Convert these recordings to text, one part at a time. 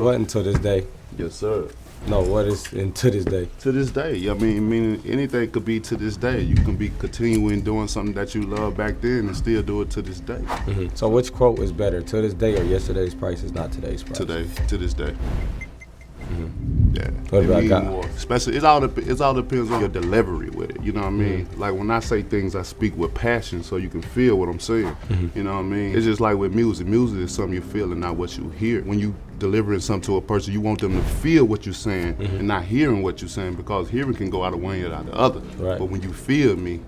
What until this day? Yes, sir. No, what is to this day? To this day. I mean, anything could be to this day. You can be continuing doing something that you loved back then and still do it to this day. Mm-hmm. So which quote is better, to this day or yesterday's price is not today's price? Today, to this day. Mm-hmm. Yeah. What about God? More. Especially, it all depends on your delivery with it. You know what I mean? Mm-hmm. Like when I say things, I speak with passion so you can feel what I'm saying. Mm-hmm. You know what I mean? It's just like with music. Music is something you feel and not what you hear. When you delivering something to a person, you want them to feel what you're saying mm-hmm. and not hearing what you're saying, because hearing can go out of one ear out of the other. Right. But when you feel me,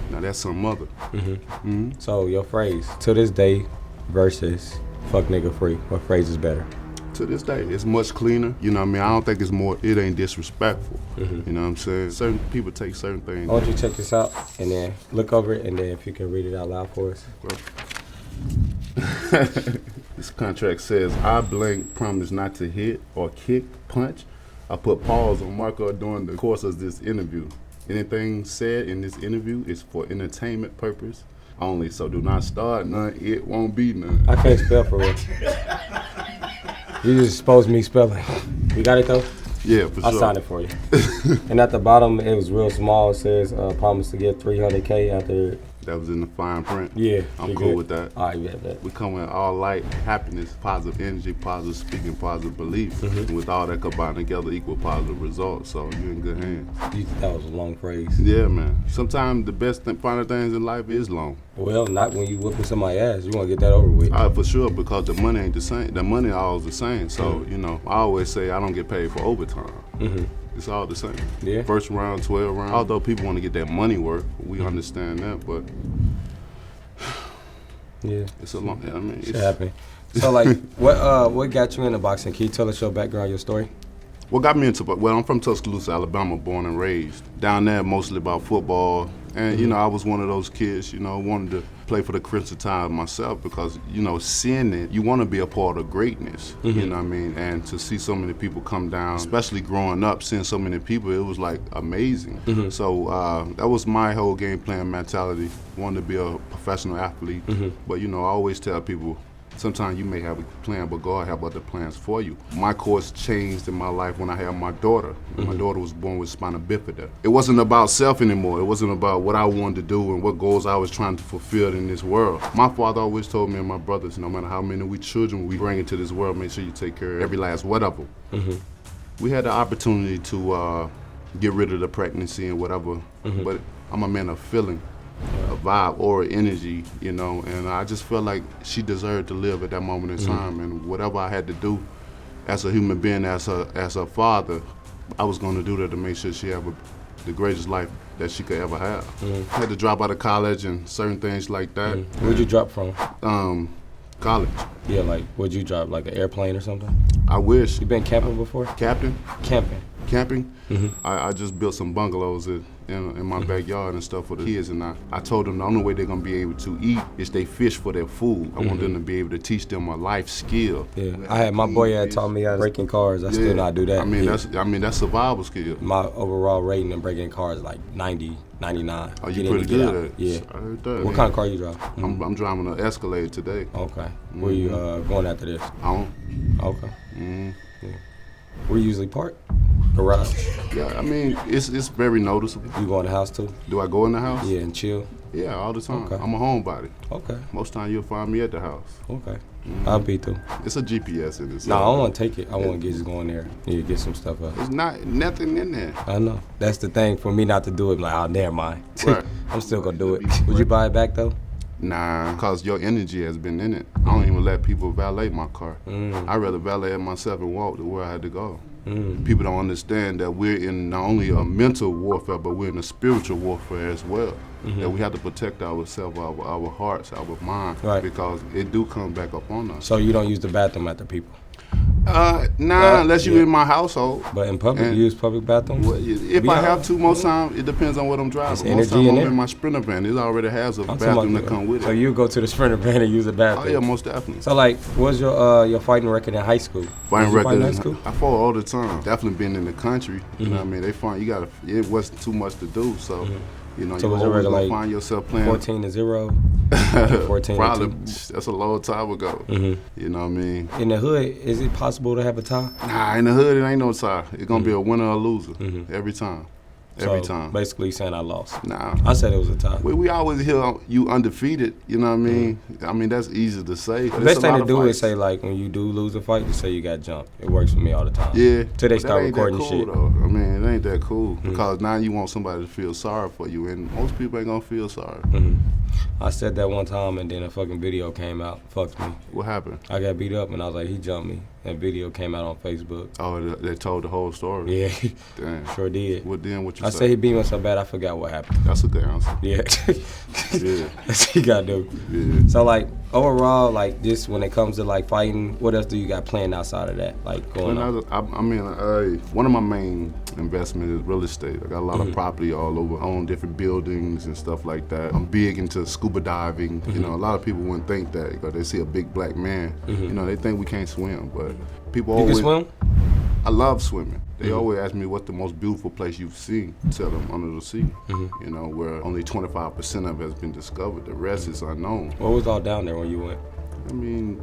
now that's some other. Mm-hmm. Mm-hmm. So your phrase, to this day versus fuck nigga free, what phrase is better? To this day, it's much cleaner. You know what I mean? I don't think it's more, it ain't disrespectful. Mm-hmm. You know what I'm saying? Certain people take certain things. I want you to check this out and then look over it, and then if you can read it out loud for us. This contract says, I blank promise not to hit or kick, punch. I put pause on Marco during the course of this interview. Anything said in this interview is for entertainment purpose only, so do not start none, it won't be none. I can't spell for real. You just exposed me spelling. You got it though? Yeah, for sure. I'll sign it for you. And at the bottom, it was real small. It says, promise to get 300K after. That was in the fine print. Yeah. I'm cool with that. All right, you got that. We come with all light, happiness, positive energy, positive speaking, positive belief. Mm-hmm. And with all that combined together, equal positive results. So you're in good hands. That was a long phrase. Yeah, man. Sometimes the best final things in life is long. Well, not when you whooping somebody's ass. You want to get that over with. For sure, because the money ain't the same. The money always the same. So, you know, I always say I don't get paid for overtime. Mm-hmm. It's all the same. Yeah. First round, 12 round. Although people want to get that money worth, we understand that, but yeah, it's a long. I mean, it's happening. So, like, what got you into boxing? Can you tell us your background, your story? What got me into, well, I'm from Tuscaloosa, Alabama, born and raised. Down there, mostly about football. And, you know, I was one of those kids, you know, wanted to play for the Crimson Tide myself because, you know, seeing it, you want to be a part of greatness, you know what I mean? And to see so many people come down, especially growing up, seeing so many people, it was, like, amazing. So that was my whole game plan mentality, wanted to be a professional athlete. But, you know, I always tell people, sometimes you may have a plan, but God have other plans for you. My course changed in my life when I had my daughter. My daughter was born with spina bifida. It wasn't about self anymore. It wasn't about what I wanted to do and what goals I was trying to fulfill in this world. My father always told me and my brothers, no matter how many children we bring into this world, make sure you take care of every last one of them. We had the opportunity to get rid of the pregnancy and whatever, but I'm a man of feeling. A vibe or energy, you know, and I just felt like she deserved to live at that moment in time, and whatever I had to do as a human being, as her father, I was going to do that to make sure she have the greatest life that she could ever have. I had to drop out of college and certain things like that. Where'd you drop from? College. Yeah, like, would you drop, like, an airplane or something? I wish. You been camping before? Camping? Camping? I just built some bungalows in my backyard and stuff for the kids, and I told them the only way they're gonna be able to eat is they fish for their food. I want them to be able to teach them a life skill. Yeah, I had my boy had taught me how to breaking cars. I still not do that. That's survival skill. My overall rating in breaking cars is like 90, 99. Oh, you pretty good at it. Yeah. I heard that. What kind of car you drive? I'm driving an Escalade today. Okay. Where you going after this? Okay. Yeah. Where you usually park? Garage. Yeah, I mean, it's very noticeable. You go in the house too? Do I go in the house? Yeah, and chill? Yeah, all the time. Okay. I'm a homebody. Okay. Most time you'll find me at the house. Okay. I'll be through. It's a GPS in this. No, I don't want to take it. I want to just go in there and get some stuff up. There's nothing in there. I know. That's the thing for me not to do it. Like, oh, never mind. Right. I'm still going to do it. Would you buy it back though? Nah, because your energy has been in it. I don't even let people valet my car. I'd rather valet it myself and walk to where I had to go. People don't understand that we're in not only a mental warfare, but we're in a spiritual warfare as well. That we have to protect ourselves, our hearts, our mind, because it do come back up on us. So you don't use the bathroom after people? Unless you're in my household. But in public, you use public bathrooms? Well, if I have to, most time, it depends on what I'm driving. Most time I'm in my Sprinter van. It already has a bathroom that come with it. So you go to the Sprinter van and use the bathroom? Oh yeah, most definitely. So like, what's your fighting record in high school? Fighting record in high school? I fought all the time. Definitely been in the country. You know what I mean? They find it wasn't too much to do, so You know, So you was it always regular, gonna like, find yourself playing 14-0, 14 probably. to 2. That's a long time ago. You know what I mean? In the hood, is it possible to have a tie? Nah, in the hood it ain't no tie. It's gonna be a winner or a loser every time. Every So time. basically saying I lost. Nah. I said it was a tie. We always hear you undefeated, you know what I mean? I mean, that's easy to say. The best thing to do is say, like, when you do lose a fight, just say you got jumped. It works for me all the time. Yeah. Till they but start that ain't recording that cool, shit. Though. I mean, it ain't that cool because now you want somebody to feel sorry for you, and most people ain't gonna feel sorry. I said that one time, and then a fucking video came out. Fucked me. What happened? I got beat up, and I was like, he jumped me. That video came out on Facebook. Oh, they told the whole story? Yeah. Damn. Sure did. What you I say? said he beat me so bad, I forgot what happened. That's a good answer. Yeah. Yeah. That's what you gotta do. Yeah. So, like, overall, like, just when it comes to, like, fighting, what else do you got planned outside of that? Like, going on? I mean, one of my main investments is real estate. I got a lot of property all over. I own different buildings and stuff like that. I'm big into scuba diving. You know, a lot of people wouldn't think that because they see a big black man. You know, they think we can't swim, but people You always. can swim? I love swimming. They always ask me what's the most beautiful place you've seen. Tell them under the sea. You know, where only 25% of it has been discovered. The rest is unknown. What was all down there when you went? I mean,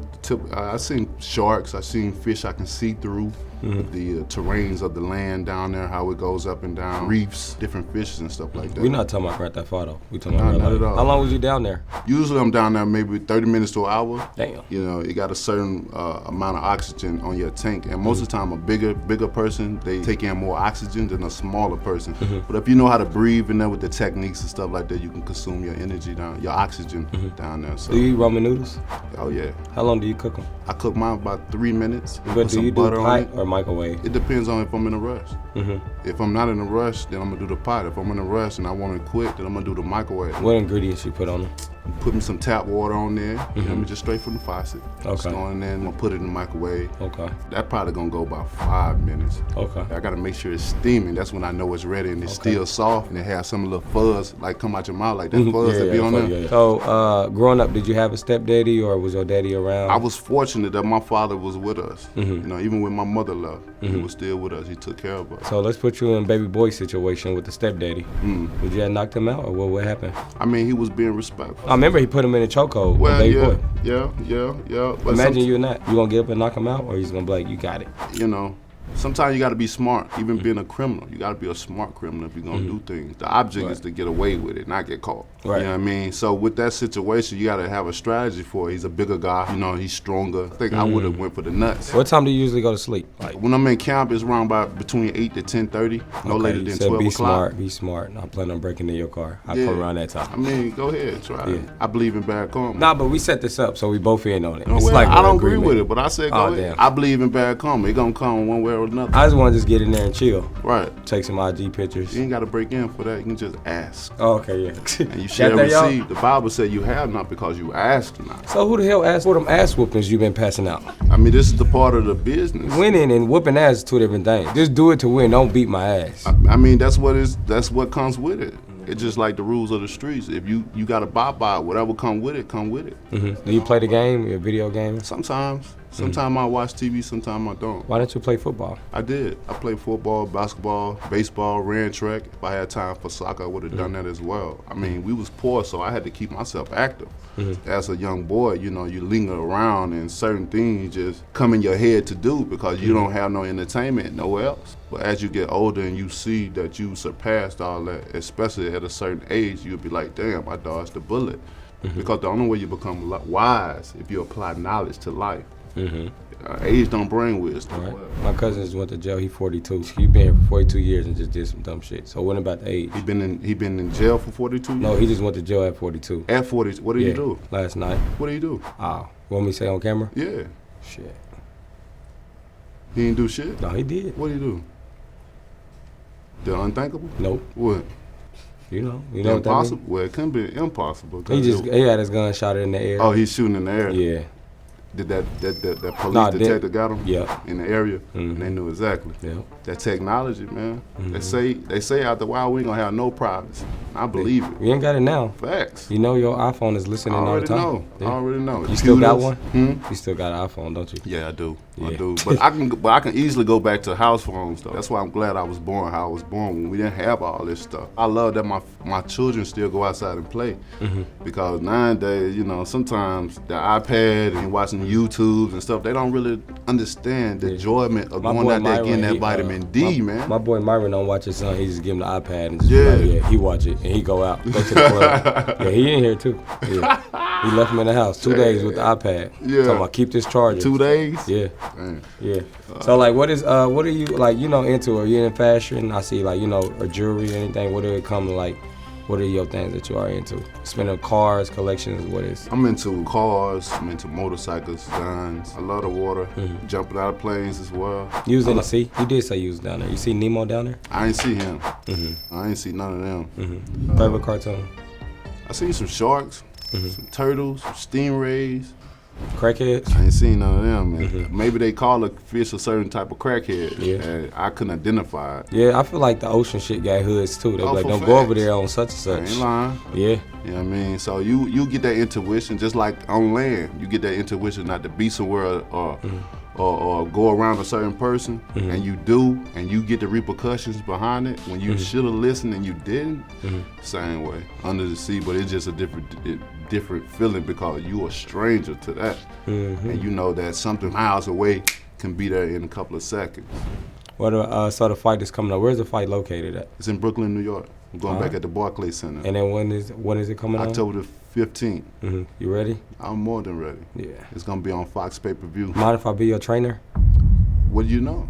I seen sharks. I seen fish I can see through. The terrains of the land down there, how it goes up and down, reefs, different fishes and stuff like that. We're not talking about Grand Theft Auto. We talking about not at all. How long was you down there? Usually I'm down there maybe 30 minutes to an hour. Damn. You know, you got a certain amount of oxygen on your tank, and most of the time a bigger person, they take in more oxygen than a smaller person. But if you know how to breathe in there with the techniques and stuff like that, you can consume your energy down, your oxygen down there. So. Do you eat ramen noodles? Oh yeah. How long do you cook them? I cook mine about 3 minutes. But Put do some you do butter on pot it. or microwave? It depends on if I'm in a rush. If I'm not in a rush, then I'm gonna do the pot. If I'm in a rush and I want it quick, then I'm gonna do the microwave. What ingredients you put on them? Put me some tap water on there. You know, just straight from the faucet. Just Okay. go in there and I'm gonna put it in the microwave. Okay. That probably gonna go about 5 minutes. Okay. I gotta make sure it's steaming. That's when I know it's ready and it's still soft and it has some little fuzz like come out your mouth like that fuzz that be on there. So, growing up, did you have a stepdaddy or was your daddy around? I was fortunate that my father was with us. You know, even when my mother left, he was still with us. He took care of us. So let's put you in baby boy situation with the stepdaddy. Would you have knocked him out or what happened? I mean, he was being respectful. I remember he put him in a chokehold with Well, baby yeah, boy. yeah. But Imagine you not. You gonna get up and knock him out or he's gonna be like, you got it. You know, sometimes you got to be smart. Even being a criminal, you got to be a smart criminal if you're going to do things. The object is to get away with it, not get caught. Right. You know what I mean? So with that situation, you got to have a strategy for it. He's a bigger guy. You know, he's stronger. I think I would have went for the nuts. What time do you usually go to sleep? Like, When I'm in camp, it's around about between 8 to 10:30, no later than 12 be o'clock. Be smart. I'm planning on breaking into your car. I Yeah. come around that I time. mean, go ahead, try it. Yeah. I believe in bad karma. Nah, but we set this up, so we both in on it. No, It's well, like I an don't agree agreement. with it, but I said go Oh, ahead. damn. I believe in bad karma. It's going to come one way or another. I just want to just get in there and chill. Right. Take some IG pictures. You ain't got to break in for that. You can just ask. Oh, okay, yeah. And you shall Got that, y'all? receive. The Bible said you have not because you ask not. So who the hell asked for them ass whoopings you've been passing out? I mean, this is the part of the business. Winning and whooping ass is two different things. Just do it to win. Don't beat my ass. I mean, that's what comes with it. It's just like the rules of the streets. If you got to abide by it, whatever come with it, come with it. Do you play the game? You're a video game? Sometimes. Sometimes I watch TV, sometimes I don't. Why don't you play football? I did. I played football, basketball, baseball, ran track. If I had time for soccer, I would have done that as well. I mean, we was poor, so I had to keep myself active. As a young boy, you know, you linger around and certain things just come in your head to do because you don't have no entertainment nowhere else. But as you get older and you see that you surpassed all that, especially at a certain age, you'll be like, damn, I dodged the bullet. Because the only way you become wise if you apply knowledge to life. Age don't bring wisdom. Right. My cousin just went to jail. He 42. He been here for 42 years and just did some dumb shit. So what about the age? He been in jail for 42 years? No, he just went to jail at 42. At 40, what did he do? Last night. What did he do? Oh, want me to say on camera? Yeah. Shit. He didn't do shit? No, he did. What did he do? The unthinkable? Nope. What? You know The what that impossible? Well, it couldn't be impossible. 'cause mean? He had his gun shot in the air. Oh, he's shooting in the air? Yeah. Did that police detective got him? Yeah. In the area, and they knew exactly. Yeah. That technology, man. They say after a while we ain't gonna have no privacy. I believe it. You ain't got it now. Facts. You know your iPhone is listening all the time. I already know. You still got one? You still got an iPhone, don't you? Yeah, I do. Yeah. I do. But I can easily go back to house phones though. That's why I'm glad I was born how I was born when we didn't have all this stuff. I love that my children still go outside and play because nowadays, you know, sometimes the iPad and watching YouTubes and stuff, they don't really understand the enjoyment of going out there getting that vitamin D, man. My boy Myron don't watch his son. He just give him the iPad and just he watch it and he go out, go to the club. Yeah, he in here too. Yeah. He left him in the house 2 days with the iPad. Yeah. Talking about keep this charger. 2 days? Yeah. Damn. Yeah. So like what are you like, you know, into? Are you in fashion? I see like, you know, or jewelry, anything. What do it come to like? What are your things that you are into? Spending cars, collections, what is? I'm into cars, I'm into motorcycles, guns. I love the water, jumping out of planes as well. You was in the sea? You did say you was down there. You see Nemo down there? I ain't see him. I ain't see none of them. Favorite cartoon? I seen some sharks, some turtles, some stingrays. Crackheads? I ain't seen none of them, man. Maybe they call a fish a certain type of crackhead. Yeah. And I couldn't identify it. Yeah, I feel like the ocean shit got hoods too. They be like, don't go over there on such and such. I ain't lying. Yeah. You know what I mean? So you get that intuition just like on land. You get that intuition not to be somewhere or go around a certain person, and you do, and you get the repercussions behind it when you should have listened and you didn't. Same way under the sea, but it's just a different feeling because you a stranger to that, and you know that something miles away can be there in a couple of seconds. What so the fight is coming up? Where's the fight located at? It's in Brooklyn, New York. I'm going back at the Barclays Center. And then when is it coming on? October the 15th. You ready? I'm more than ready. Yeah. It's gonna be on Fox pay-per-view. Mind if I be your trainer? What do you know?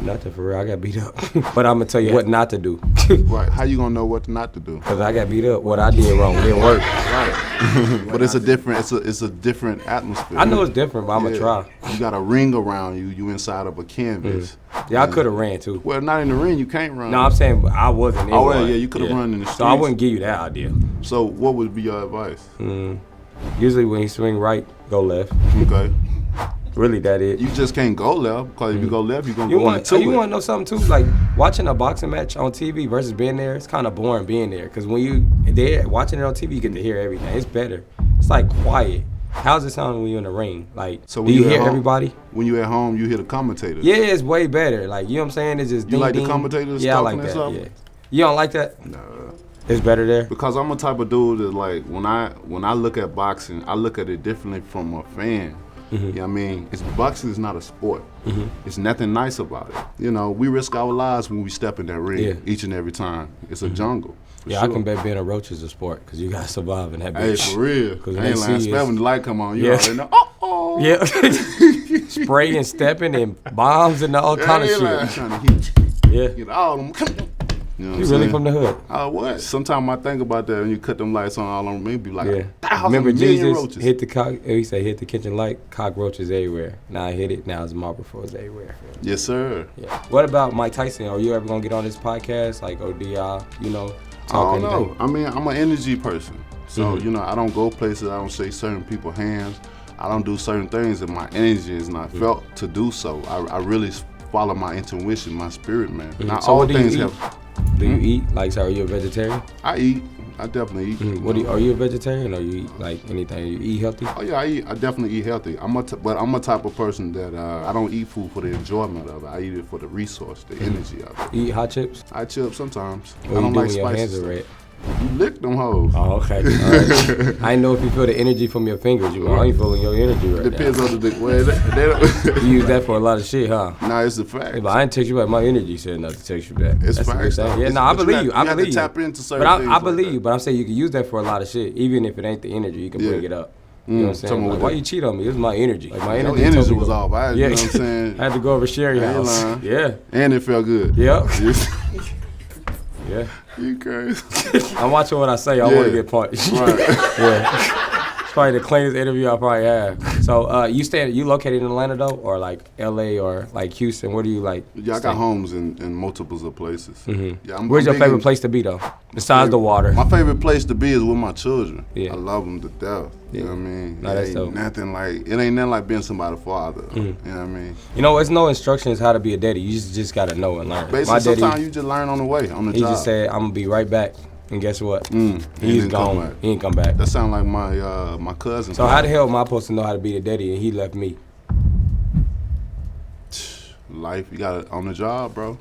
Nothing for real. I got beat up. But I'm gonna tell you what not to do. Right. How you gonna know what not to do? Cause I got beat up. What I did wrong didn't work. Right. But it's a different atmosphere. I know it's different, but I'm gonna try. You got a ring around you. You inside of a canvas. Yeah, I could have ran too. Well, not in the ring. You can't run. No, I'm saying but I wasn't. Oh well, yeah, you could have run in the streets. So I wouldn't give you that idea. So what would be your advice? Usually when you swing right, go left. Okay. Really, that it. You just can't go left because if you go left, you're gonna go into it. You want to know something too? Like watching a boxing match on TV versus being there, it's kind of boring being there. Because when you there watching it on TV, you get to hear everything. It's better. It's like quiet. How's it sound when you're in the ring? Like, so do you hear everybody? When you at home, you hear the commentators. Yeah, it's way better. Like, you know what I'm saying? It's just you like the commentators. Yeah, I like that. Yeah. You don't like that? No. It's better there? Because I'm a type of dude that like when I look at boxing, I look at it differently from a fan. You know what I mean? Boxing is not a sport. It's nothing nice about it. You know, we risk our lives when we step in that ring each and every time. It's a jungle. Yeah, sure. I can bet being a roach is a sport because you got to survive in that bitch. Hey, for real. I ain't lying. Especially when the light come on, you already know. Yeah. Spraying, stepping, and bombs and all kind of shit. Trying to hit. Yeah. Get all of them. You know you really from the hood? What? Sometimes I think about that when you cut them lights on all on me, be like, remember Jesus roaches. Hit the he said hit the kitchen light, cockroaches everywhere. Now I hit it, now it's marble floors everywhere. Yes, sir. Yeah. What about Mike Tyson? Are you ever gonna get on this podcast? Like, or do y'all, talk I don't know. I mean, I'm an energy person. So, I don't go places, I don't shake certain people's hands. I don't do certain things if my energy is not felt to do so. I really follow my intuition, my spirit, man. Not so all things have. Do you eat? Like, so are you a vegetarian? I eat. I definitely eat. Are you a vegetarian or you eat like anything? You eat healthy? Oh yeah, I eat. I definitely eat healthy. But I'm a type of person that I don't eat food for the enjoyment of it. I eat it for the resource, the energy of it. You eat hot chips? I chips sometimes. What I don't like your hands spices. are red? You lick them hoes. Oh, okay. All right. I didn't know if you feel the energy from your fingers. I ain't feeling your energy right Depends now. on the way. They don't. You use that for a lot of shit, huh? Nah, it's a fact. Yeah, but I didn't text you back. My energy said enough to text you back. It's facts. Yeah, no, I believe you. I believe you. Tap into certain things. I believe you. But I'm saying you can use that for a lot of shit. Even if it ain't the energy, you can bring it up. You know what I'm saying? Like, why you cheat on me? It was my energy. Like, my energy was off. You know what I'm saying? I had to go over Sherry house. Yeah. And it felt good. Yep. Yeah. You crazy. I'm watching what I say. I want to get punched. Right. Yeah. It's probably the cleanest interview I probably have. So you located in Atlanta though, or like LA or like Houston? Where do you like? Yeah, I got homes in multiples of places. Mm-hmm. Yeah, Where's your favorite place to be though, besides the water? My favorite place to be is with my children. Yeah. I love them to death. Yeah. You know what I mean? No, that's dope. It ain't nothing like being somebody's father. You know what I mean? You know, it's no instructions how to be a daddy. You just gotta know and learn. Basically, sometimes you just learn on the way, on the he job. He just said, "I'm gonna be right back," and guess what? He's gone. He ain't come back. That sound like my cousin. So how the hell am I supposed to know how to be the daddy and he left me? Life, you got it on the job, bro.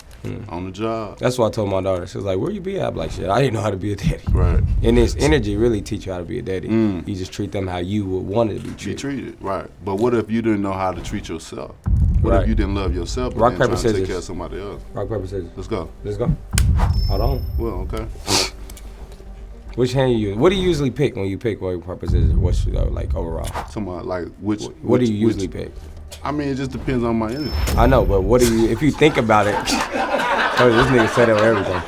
On the job. That's what I told my daughter. She was like, "Where you be at?" I'm like, "Shit, I didn't know how to be a daddy." Right. And this energy really teach you how to be a daddy. You just treat them how you would want it to be treated. Right. But what if you didn't know how to treat yourself? What if you didn't love yourself? But Rock, then paper, trying to scissors. take care of somebody else. Rock, paper, scissors. Let's go. Let's go. Hold on. Well, okay. Which hand you use? What do you usually pick when you pick rock, paper, scissors? What's like overall? Somewhat like which? What do you usually pick? I mean, it just depends on my energy. I know, but what do you? If you think about it, oh, this nigga said it with everything.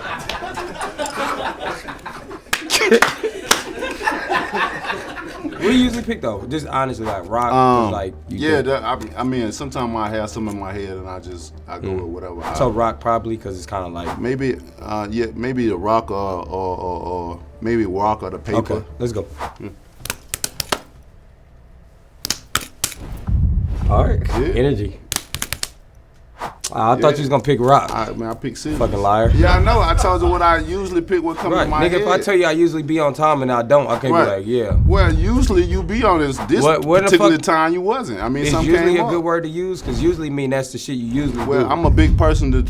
What do you usually pick though? Just honestly, like rock, like I mean, sometimes I have some in my head and I go with whatever. So rock probably because it's kind of like maybe maybe the rock or maybe rock or the paper. Okay, let's go. All right, energy. I thought you was gonna pick rock. I pick scissors. Fucking liar. Yeah, I know. I told you what I usually pick. What comes to my head. Nigga, if I tell you I usually be on time and I don't, I can't be like, yeah. Well, usually you be on this particular time you wasn't. I mean, it's something usually came a good up. word to use because usually mean that's the shit you usually do. Well, I'm a big person to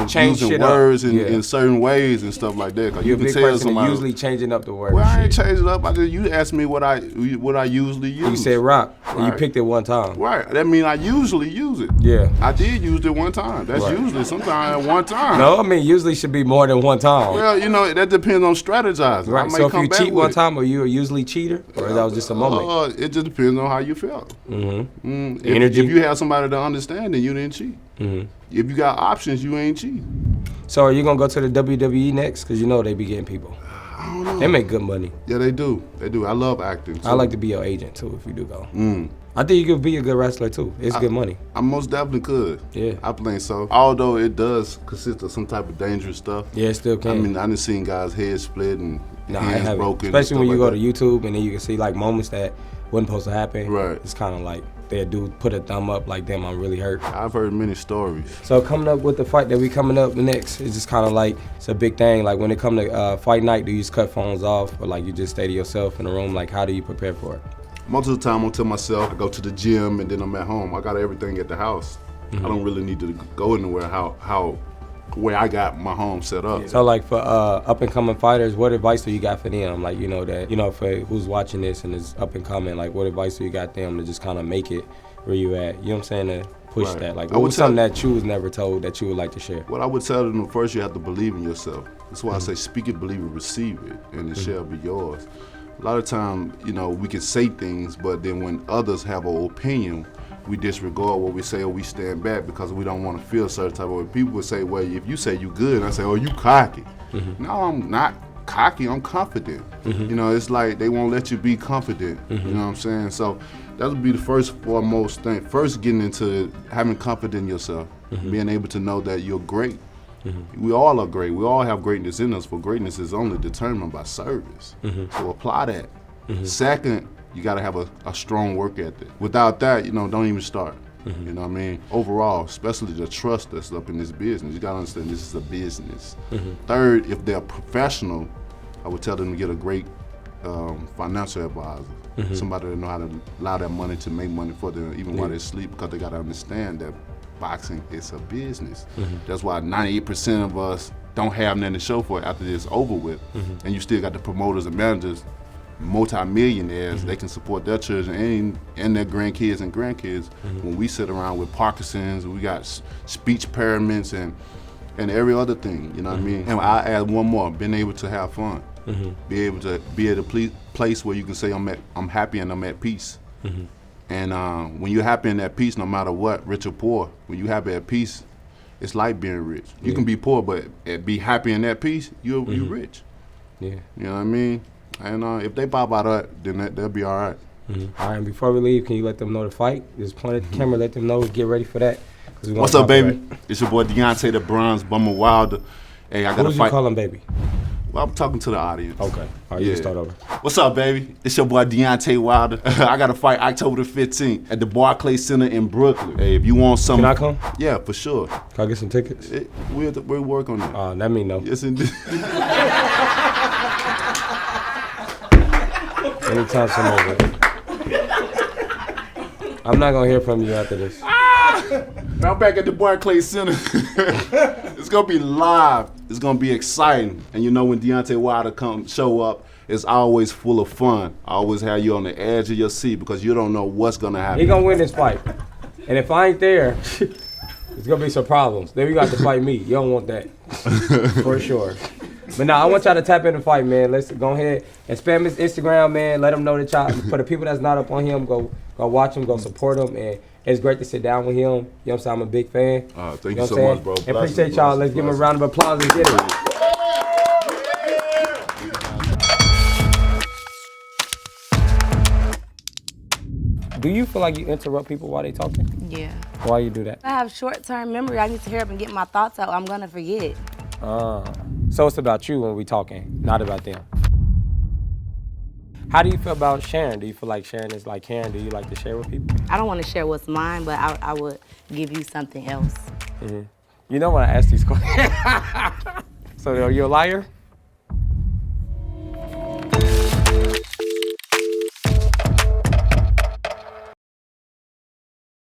change using words in certain ways and stuff like that. You're a big person to usually changing up the word. Well, I ain't changing it up. You asked me what I usually use. You said rock, and you picked it one time. Right. That means I usually use it. Yeah. I did use it one time. That's usually sometimes at one time. No, I mean usually should be more than one time. Well, that depends on strategizing. Right. So if you cheat one time, are you a usually cheater, or that was just a moment? It just depends on how you felt. Energy. If you have somebody to understand, then you didn't cheat. If you got options, you ain't cheating. So are you gonna go to the WWE next? Cause you know they be getting people. I don't know. They make good money. Yeah, they do. They do. I love acting. I like to be your agent too if you do go. I think you could be a good wrestler too. It's good money. I most definitely could. Yeah. I think so. Although it does consist of some type of dangerous stuff. Yeah, it still can. I mean, I done seen guys' heads split and hands broken. Especially when you go to YouTube and then you can see like moments that wasn't supposed to happen. Right. It's kind of like they do put a thumb up like, damn, I'm really hurt. I've heard many stories. So coming up with the fight that we coming up next, it's just kind of like, it's a big thing. Like when it come to fight night, do you just cut phones off or like you just stay to yourself in the room? Like how do you prepare for it? Most of the time I'm to myself, I go to the gym and then I'm at home. I got everything at the house. I don't really need to go anywhere where I got my home set up. So like for up and coming fighters, what advice do you got for them? Like, for who's watching this and is up and coming, like what advice do you got them to just kind of make it where you at? You know what I'm saying? To push that. Like what was something that you was never told that you would like to share? What I would tell them first, you have to believe in yourself. That's why I say speak it, believe it, receive it, and it shall be yours. A lot of times, we can say things, but then when others have an opinion, we disregard what we say or we stand back because we don't want to feel a certain type of way. People would say, well, if you say you good, I say, oh, you cocky. No, I'm not cocky, I'm confident. It's like they won't let you be confident, you know what I'm saying? So that would be the first foremost thing. First, getting into having confidence in yourself, being able to know that you're great. We all are great. We all have greatness in us, but greatness is only determined by service. So apply that. Second, you got to have a strong work ethic. Without that, don't even start. You know what I mean? Overall, especially the trust that's up in this business. You got to understand this is a business. Third, if they're professional, I would tell them to get a great financial advisor. Somebody that know how to allow that money to make money for them even while they sleep, because they got to understand that boxing is a business. That's why 98% of us don't have nothing to show for it after it's over with. And you still got the promoters and managers, multi-millionaires, they can support their children and their grandkids and grandkids. When we sit around with Parkinson's, we got speech impairments and every other thing, you know what I mean? And I add one more, being able to have fun. Be able to be at a place where you can say I'm happy and I'm at peace. And when you're happy in that peace, no matter what, rich or poor, when you're happy at peace, it's like being rich. You can be poor, but be happy in that peace, you're rich. Yeah. You know what I mean? And if they pop out of that, then they'll be all right. All right, and before we leave, can you let them know the fight? Just point at the camera, let them know, get ready for that. What's up, baby? It's your boy Deontay the Bronze Bummer Wilder. Hey, I got to fight. You call him, baby? Well, I'm talking to the audience. Okay. All right, you can start over. What's up, baby? It's your boy Deontay Wilder. I got to fight October the 15th at the Barclays Center in Brooklyn. Hey, if you want something. Can I come? Yeah, for sure. Can I get some tickets? We'll work on that. That mean no. Yes, indeed. Anytime soon over. I'm not going to hear from you after this. I'm back at the Barclays Center. It's gonna be live. It's gonna be exciting. And you know when Deontay Wilder show up, it's always full of fun. I always have you on the edge of your seat because you don't know what's gonna happen. He gonna win this fight. And if I ain't there, it's gonna be some problems. Then you got to fight me. You don't want that. For sure. But now I want y'all to tap in the fight, man. Let's go ahead and spam his Instagram, man. Let him know that y'all, for the people that's not up on him, go watch him, go support him. And it's great to sit down with him. You know what I'm saying? I'm a big fan. Thank you so much, bro. And appreciate y'all. Let's give him a round of applause and get it. Do you feel like you interrupt people while they talking? Yeah. Why you do that? I have short-term memory. I need to hurry up and get my thoughts out. I'm gonna forget. So it's about you when we talking, not about them. How do you feel about sharing? Do you feel like sharing is like caring? Do you like to share with people? I don't want to share what's mine, but I would give you something else. You know when I ask these questions. So are you a liar?